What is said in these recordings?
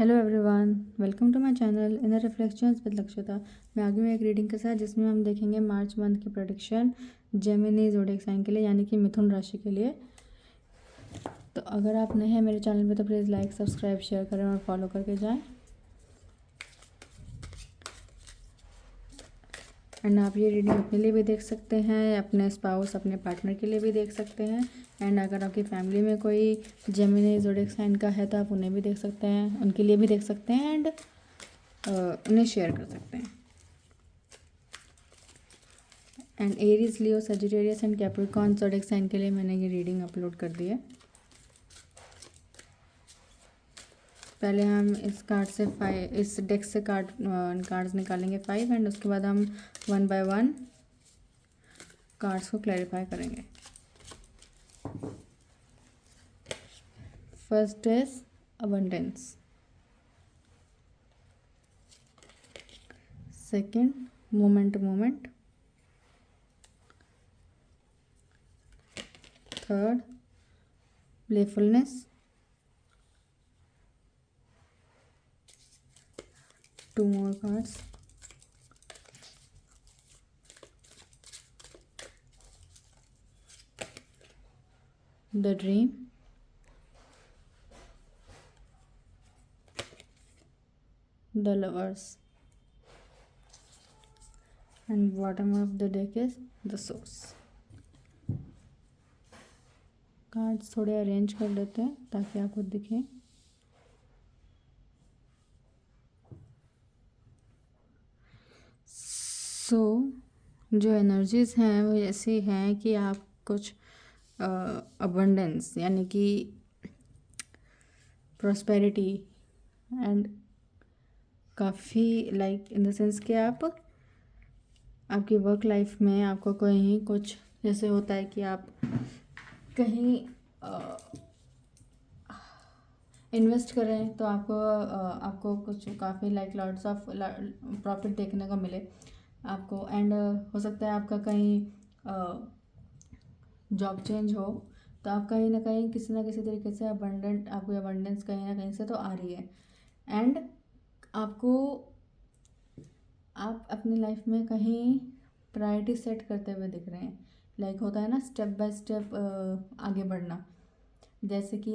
Hello everyone, welcome to my channel inner reflections with Lakshita. मैं आगे में एक रीडिंग के साथ जिसमें हम देखेंगे मार्च मंथ की प्रेडिक्शन जेमिनी ज़ोडिएक साइन के लिए, यानी कि मिथुन राशि के लिए। तो अगर आप नए हैं मेरे चैनल पे तो प्लीज़ लाइक, सब्सक्राइब, शेयर करें और फॉलो करके जाएं। एंड आप ये रीडिंग अपने लिए भी देख सकते हैं, अपने स्पाउस, अपने पार्टनर के लिए भी देख सकते हैं। एंड अगर आपकी फैमिली में कोई जेमिनी ज़ोडिएक साइन का है तो आप उन्हें भी देख सकते हैं, उनके लिए भी देख सकते हैं एंड उन्हें शेयर कर सकते हैं। And Aries, Leo, Sagittarius and Capricorn zodiac sign के लिए मैंने ये रीडिंग अपलोड कर दी है। पहले हम इस डेक से कार्ड्स निकालेंगे 5 एंड उसके बाद हम 1 बाय 1 कार्ड्स को क्लैरिफाई करेंगे। First is abundance, second moment to moment, third playfulness, 2 more cards, the dream, the lovers, and bottom of the deck is the source। Cards थोड़े अरेंज कर लेते हैं ताकि आपको दिखे। जो एनर्जीज़ हैं वो ऐसी हैं कि आप कुछ अबंडेंस यानी कि प्रॉस्पेरिटी एंड काफ़ी लाइक इन द सेंस कि आप आपकी वर्क लाइफ में आपको कहीं कुछ जैसे होता है कि आप कहीं इन्वेस्ट करें तो आपको कुछ काफ़ी लाइक लॉट्स ऑफ प्रॉफिट देखने को मिले आपको। एंड हो सकता है आपका कहीं जॉब चेंज हो तो आप कहीं ना कहीं किसी ना किसी तरीके से आपको अबंडेंस कहीं ना कहीं से तो आ रही है। एंड आप अपनी लाइफ में कहीं प्रायोरिटी सेट करते हुए दिख रहे हैं। लाइक होता है ना स्टेप बाय स्टेप आगे बढ़ना। जैसे कि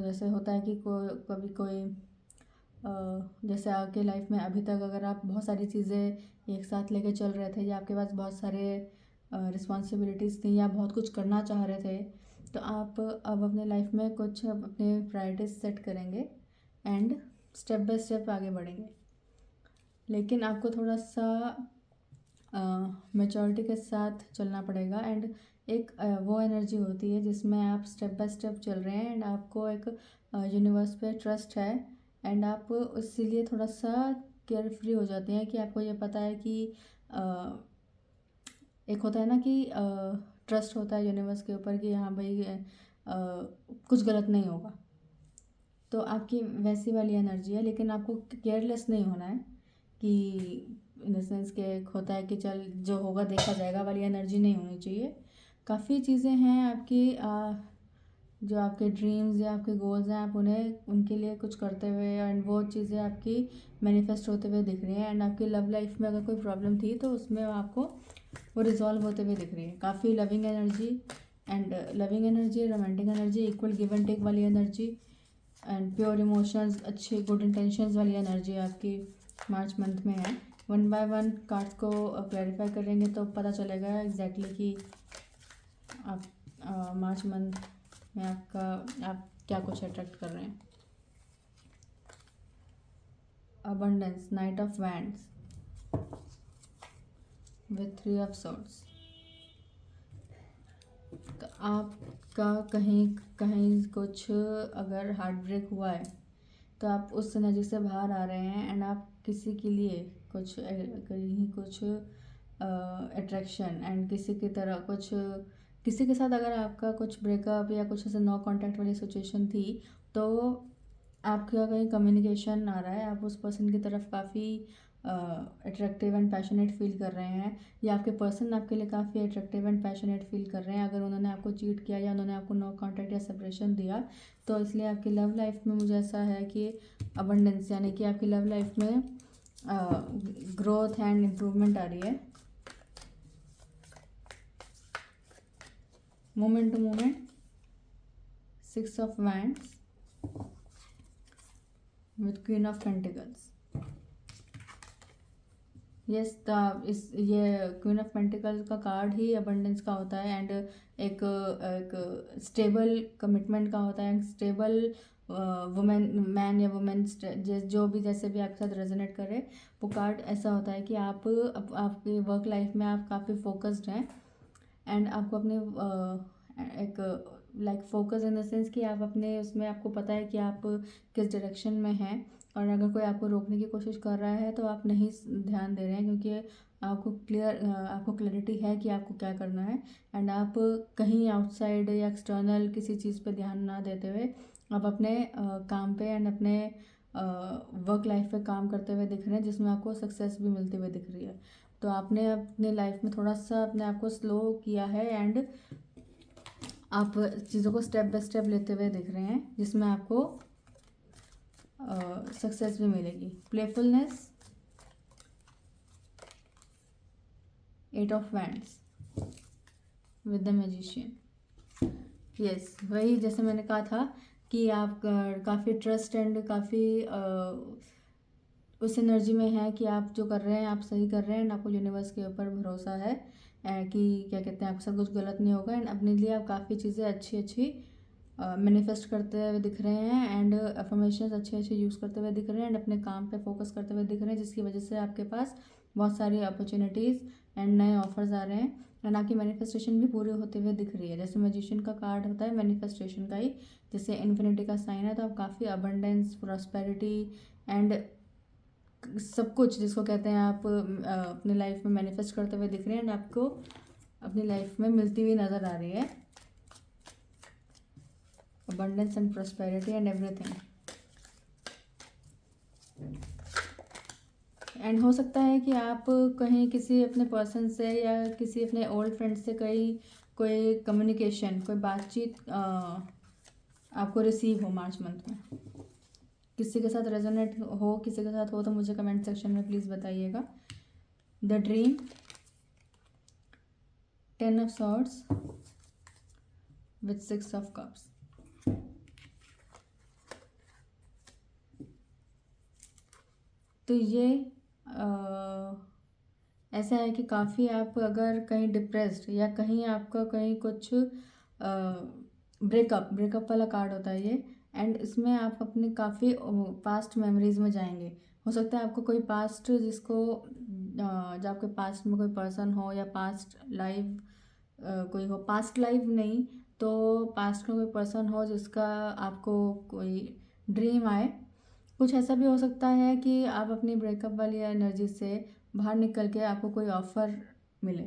जैसे होता है कि कभी कोई जैसे आपके लाइफ में अभी तक अगर आप बहुत सारी चीज़ें एक साथ लेके चल रहे थे या आपके पास बहुत सारे रिस्पॉन्सिबिलिटीज़ थी या बहुत कुछ करना चाह रहे थे तो आप अब अपने लाइफ में कुछ अपने प्रायोरिटीज सेट करेंगे एंड स्टेप बाय स्टेप आगे बढ़ेंगे। लेकिन आपको थोड़ा सा मैच्योरिटी के साथ चलना पड़ेगा। एंड एक वो एनर्जी होती है जिसमें आप स्टेप बाय स्टेप चल रहे हैं एंड आपको एक यूनिवर्स पे ट्रस्ट है एंड आप इसीलिए थोड़ा सा केयर फ्री हो जाते हैं कि आपको ये पता है कि एक होता है ना कि ट्रस्ट होता है यूनिवर्स के ऊपर कि हाँ भाई कुछ गलत नहीं होगा। तो आपकी वैसी वाली एनर्जी है, लेकिन आपको केयरलेस नहीं होना है कि इन द सेंस के होता है कि चल जो होगा देखा जाएगा वाली एनर्जी नहीं होनी चाहिए। काफ़ी चीज़ें हैं आपकी जो आपके ड्रीम्स या आपके गोल्स हैं, आप उनके लिए कुछ करते हुए एंड वो चीज़ें आपकी मैनिफेस्ट होते हुए दिख रही हैं। एंड आपकी लव लाइफ में अगर कोई प्रॉब्लम थी तो उसमें आपको वो रिजॉल्व होते हुए दिख रही है। काफ़ी loving energy, romantic energy, equal give and take वाली एनर्जी एंड प्योर इमोशंस, अच्छे गुड इंटेंशंस वाली एनर्जी आपकी मार्च मंथ में है। 1 बाय 1 कार्ड्स को क्लैरिफाई करेंगे तो पता चलेगा एग्जैक्टली कि आप मार्च मंथ में आप क्या कुछ अट्रैक्ट कर रहे हैं। Abundance, night of wands with 3 of swords. तो आपका कहीं कुछ अगर हार्ट ब्रेक हुआ है तो आप उस एनर्जी से बाहर आ रहे हैं एंड आप किसी के लिए कहीं कुछ अट्रैक्शन एंड किसी के साथ अगर आपका कुछ ब्रेकअप या कुछ ऐसे नो कांटेक्ट वाली सिचुएशन थी तो आपका कहीं कम्युनिकेशन आ रहा है, आप उस पर्सन की तरफ काफ़ी अट्रैक्टिव एंड पैशनेट फील कर रहे हैं, या आपके पर्सन आपके लिए काफ़ी अट्रैक्टिव एंड पैशनेट फील कर रहे हैं। अगर उन्होंने आपको चीट किया या उन्होंने आपको नो कॉन्टैक्ट या सेपरेशन दिया, तो इसलिए आपकी लव लाइफ में मुझे ऐसा है कि अबंडेंस, यानी कि आपकी लव लाइफ में ग्रोथ एंड इम्प्रूवमेंट आ रही है। Moment to moment, 6 of wands with queen of pentacles. Yes, ये क्वीन ऑफ पेंटिकल्स का कार्ड ही अबंडेंस का होता है एंड एक स्टेबल कमिटमेंट का होता है, स्टेबल वुमेन, मैन या वुमेन, जो भी जैसे भी आपके साथ रेजोनेट करे, वो कार्ड ऐसा होता है कि आप आपकी वर्क लाइफ में आप काफ़ी फोकस्ड हैं एंड आपको अपने एक like focus in the sense कि आप अपने उसमें आपको पता है कि आप किस डायरेक्शन में हैं, और अगर कोई आपको रोकने की कोशिश कर रहा है तो आप नहीं ध्यान दे रहे हैं, क्योंकि आपको क्लैरिटी है कि आपको क्या करना है एंड आप कहीं आउटसाइड या एक्सटर्नल किसी चीज़ पे ध्यान ना देते हुए आप अपने काम पे एंड अपने वर्क लाइफ पे काम करते हुए दिख रहे हैं, जिसमें आपको सक्सेस भी मिलती हुई दिख रही है। तो आपने अपने लाइफ में थोड़ा सा अपने आप को स्लो किया है एंड आप चीज़ों को स्टेप बाय स्टेप लेते हुए दिख रहे हैं, जिसमें आपको सक्सेस भी मिलेगी। Playfulness, 8 of wands with the magician. Yes, वही जैसे मैंने कहा था कि आप काफ़ी ट्रस्ट एंड काफ़ी उस एनर्जी में है कि आप जो कर रहे हैं आप सही कर रहे हैं एंड आपको यूनिवर्स के ऊपर भरोसा है कि क्या कहते हैं, आपसे कुछ गलत नहीं होगा एंड अपने लिए आप काफ़ी चीज़ें अच्छी मैनिफेस्ट करते हुए दिख रहे हैं एंड अफर्मेशंस अच्छे यूज़ करते हुए दिख रहे हैं एंड अपने काम पे फोकस करते हुए दिख रहे हैं, जिसकी वजह से आपके पास बहुत सारी अपॉर्चुनिटीज़ एंड नए ऑफर्स आ रहे हैं एंड आपकी मैनिफेस्टेशन भी पूरे होते हुए दिख रही है। जैसे मैजिशियन का कार्ड होता है मैनिफेस्टेशन का ही, जैसे इन्फिनिटी का साइन है, तो आप काफ़ी अबंडेंस, प्रॉस्पेरिटी एंड सब कुछ जिसको कहते हैं आप अपनी लाइफ में मैनिफेस्ट करते हुए दिख रहे हैं एंड आपको अपनी लाइफ में मिलती हुई नज़र आ रही है। Abundance and prosperity and everything. And हो सकता है कि आप कहीं किसी अपने पर्सन से या किसी अपने ओल्ड फ्रेंड से कोई कम्युनिकेशन, कोई बातचीत आपको रिसीव हो मार्च मंथ में। किसी के साथ रेजोनेट हो, किसी के साथ हो तो मुझे कमेंट सेक्शन में प्लीज़ बताइएगा। The dream, 10 of swords with 6 of cups. तो ये ऐसा है कि काफ़ी आप अगर कहीं डिप्रेस्ड या कहीं आपका कहीं कुछ ब्रेकअप वाला कार्ड होता है ये, एंड इसमें आप अपने काफ़ी पास्ट मेमोरीज में जाएंगे। हो सकता है आपको कोई पास्ट जिसको जो आपके पास्ट में कोई पर्सन हो या पास्ट लाइफ कोई हो, पास्ट लाइफ नहीं तो पास्ट का कोई पर्सन हो जिसका आपको कोई ड्रीम आए। कुछ ऐसा भी हो सकता है कि आप अपनी ब्रेकअप वाली एनर्जी से बाहर निकल के आपको कोई ऑफ़र मिले,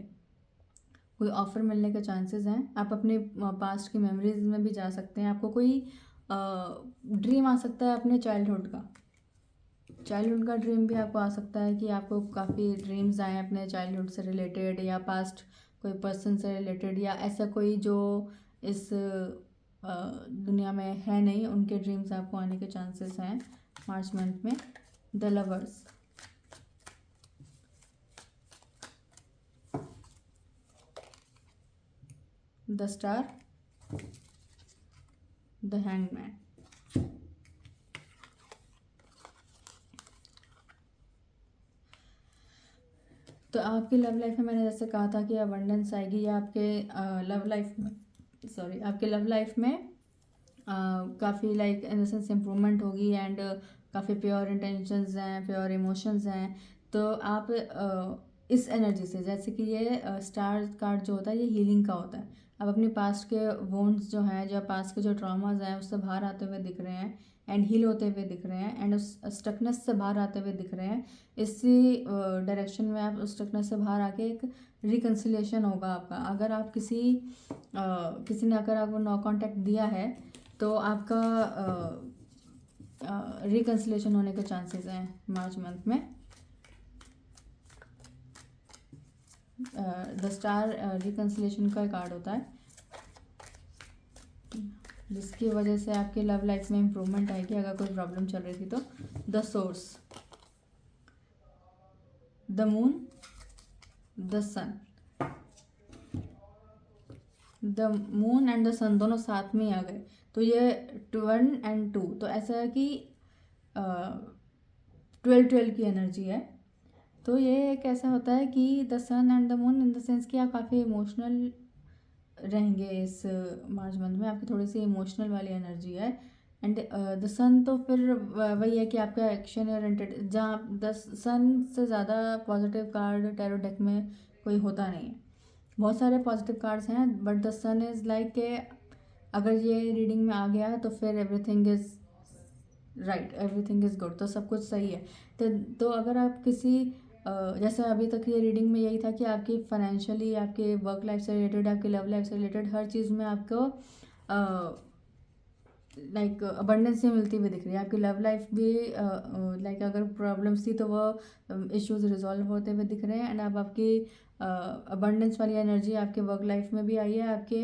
कोई ऑफ़र मिलने के चांसेस हैं। आप अपने पास्ट की मेमोरीज में भी जा सकते हैं। आपको कोई ड्रीम आ सकता है अपने चाइल्डहुड का ड्रीम भी आपको आ सकता है कि आपको काफ़ी ड्रीम्स आए अपने चाइल्डहुड से रिलेटेड या पास्ट कोई पर्सन से रिलेटेड या ऐसा कोई जो इस दुनिया में है नहीं, उनके ड्रीम्स आपको आने के चांसेस हैं मार्च मंथ में। The lovers, the star, the hangman. तो आपकी लव लाइफ में मैंने जैसे कहा था कि अबंडेंस आएगी या आपके लव लाइफ में काफ़ी like in the sense improvement होगी एंड काफ़ी प्योर इंटेंशंस हैं, प्योर इमोशंस हैं। तो आप इस एनर्जी से, जैसे कि ये स्टार कार्ड जो होता है ये हीलिंग का होता है, आप अपनी पास्ट के वोन्स जो हैं, जो पास्ट के जो ट्रॉमाज हैं उससे बाहर आते हुए दिख रहे हैं एंड हील होते हुए दिख रहे हैं एंड उस स्टकनेस से बाहर आते हुए दिख रहे हैं। इसी डायरेक्शन में आप उस स्टकनेस से बाहर आके एक रिकन्सिलिएशन होगा आपका। अगर आप किसी ने अगर आपको नो कॉन्टैक्ट दिया है तो आपका रिकन्सिलेशन होने के चांसेस हैं मार्च मंथ में। द स्टार रिकन्सिलेशन का कार्ड होता है, जिसकी वजह से आपके लव लाइफ में इम्प्रूवमेंट आएगी अगर कोई प्रॉब्लम चल रही थी तो। The source, the moon, the sun. The moon and the sun दोनों साथ में ही आ गए, तो ये 1 and 2, तो ऐसा है कि 12 की एनर्जी है। तो ये एक ऐसा होता है कि the sun and the moon in the sense कि आप काफ़ी इमोशनल रहेंगे इस मार्च मंथ में, आपकी थोड़ी सी इमोशनल वाली एनर्जी है। एंड द सन तो फिर वही है कि आपका एक्शन ओरिएंटेड, जहाँ द सन से ज़्यादा पॉजिटिव कार्ड टैरो डेक में कोई होता नहीं है। बहुत सारे पॉजिटिव कार्ड्स हैं but the sun is like के अगर ये रीडिंग में आ गया है तो फिर everything is right, everything is good, तो सब कुछ सही है। तो अगर आप किसी जैसे अभी तक ये रीडिंग में यही था कि आपकी फाइनेंशियली, आपके वर्क लाइफ से रिलेटेड, आपकी लव लाइफ से रिलेटेड हर चीज़ में आपको लाइक अबंडेंस से मिलती हुई दिख रही है। आपकी लव लाइफ भी लाइक अगर प्रॉब्लम्स थी तो वो इश्यूज रिजॉल्व होते हुए दिख रहे हैं। एंड अब आपकी अबंडेंस वाली एनर्जी आपके वर्क लाइफ में भी आई है, आपके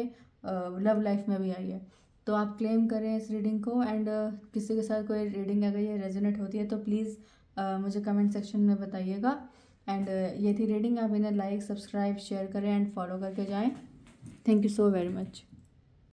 लव लाइफ में भी आई है। तो आप क्लेम करें इस रीडिंग को। एंड किसी के साथ कोई रीडिंग अगर ये रेजोनेट होती है तो प्लीज़ मुझे कमेंट सेक्शन में बताइएगा। एंड ये थी रीडिंग, आप इन्हें लाइक, सब्सक्राइब, शेयर करें एंड फॉलो करके जाएं। Thank you so very much.